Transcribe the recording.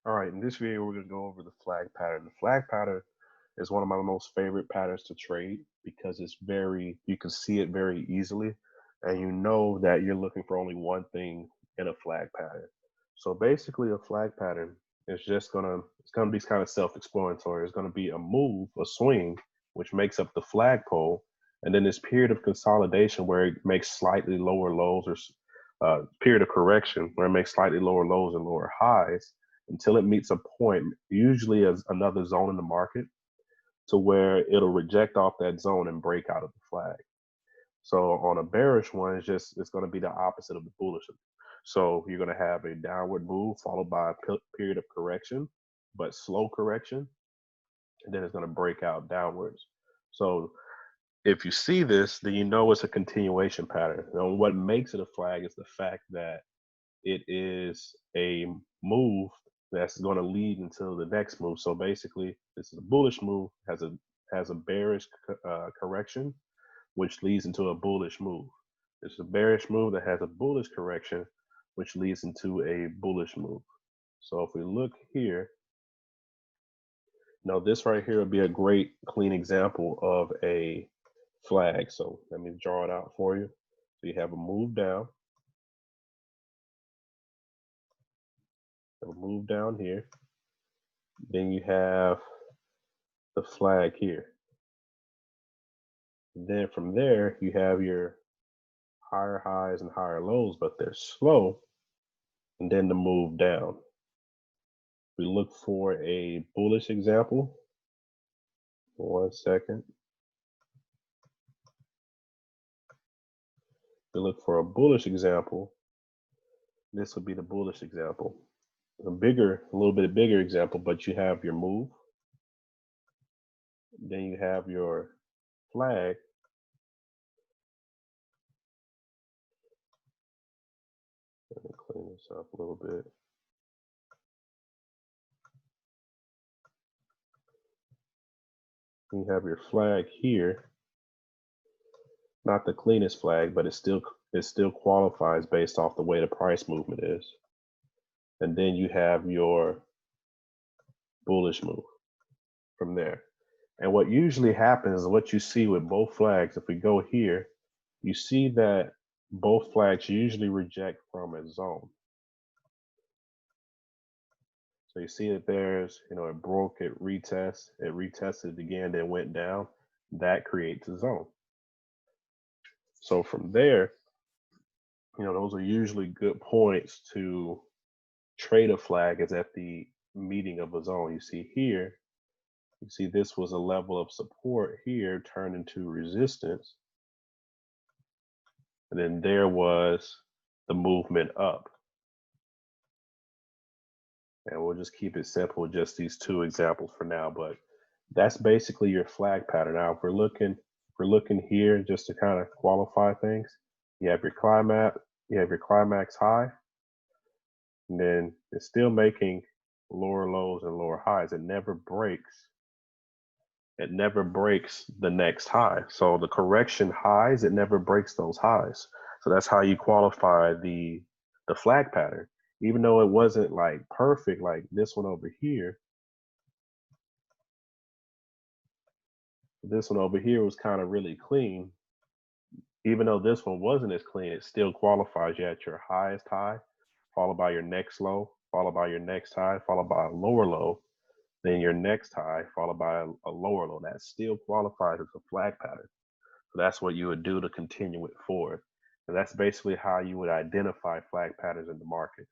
All right, in this video, we're going to go over the flag pattern. The flag pattern is one of my most favorite patterns to trade because you can see it very easily, and you know that you're looking for only one thing in a flag pattern. So basically, a flag pattern is it's gonna be kind of self-explanatory. It's gonna be a move, a swing, which makes up the flagpole, and then this period of consolidation where it makes slightly lower lows, or period of correction where it makes slightly lower lows and lower highs until it meets a point, usually as another zone in the market, to where it'll reject off that zone and break out of the flag. So on a bearish one, it's going to be the opposite of the bullish. So you're going to have a downward move followed by a period of correction, but slow correction, and then it's going to break out downwards. So if you see this, then you know it's a continuation pattern. And what makes it a flag is the fact that it is a move that's going to lead until the next move. So basically, this is a bullish move, has a bearish correction, which leads into a bullish move. This is a bearish move that has a bullish correction, which leads into a bullish move. So if we look here, now this right here would be a great clean example of a flag. So let me draw it out for you. So you have a move down, here. Then you have the flag here. Then from there, you have your higher highs and higher lows, but they're slow. And then the move down. We look for a bullish example. 1 second. We look for a bullish example. This would be the bullish example. A little bit bigger example, but you have your move. Then you have your flag. Let me clean this up a little bit. You have your flag here. Not the cleanest flag, but it still qualifies based off the way the price movement is. And then you have your bullish move from there. And what usually happens, what you see with both flags, if we go here, you see that both flags usually reject from a zone. So you see that there's, it broke, it retested again, then went down. That creates a zone. So from there, those are usually good points to trade a flag, is at the meeting of a zone. You see here, this was a level of support here turned into resistance. And then there was the movement up. And we'll just keep it simple, just these two examples for now. But that's basically your flag pattern. Now, if we're looking here, just to kind of qualify things, you have your climax high, and then it's still making lower lows and lower highs. It never breaks the next high. So the correction highs, it never breaks those highs. So that's how you qualify the flag pattern. Even though it wasn't like perfect, like this one over here. This one over here was kind of really clean. Even though this one wasn't as clean, it still qualifies you at your highest high, followed by your next low, followed by your next high, followed by a lower low, then your next high, followed by a lower low. That still qualifies as a flag pattern. So that's what you would do to continue it forward. And that's basically how you would identify flag patterns in the market.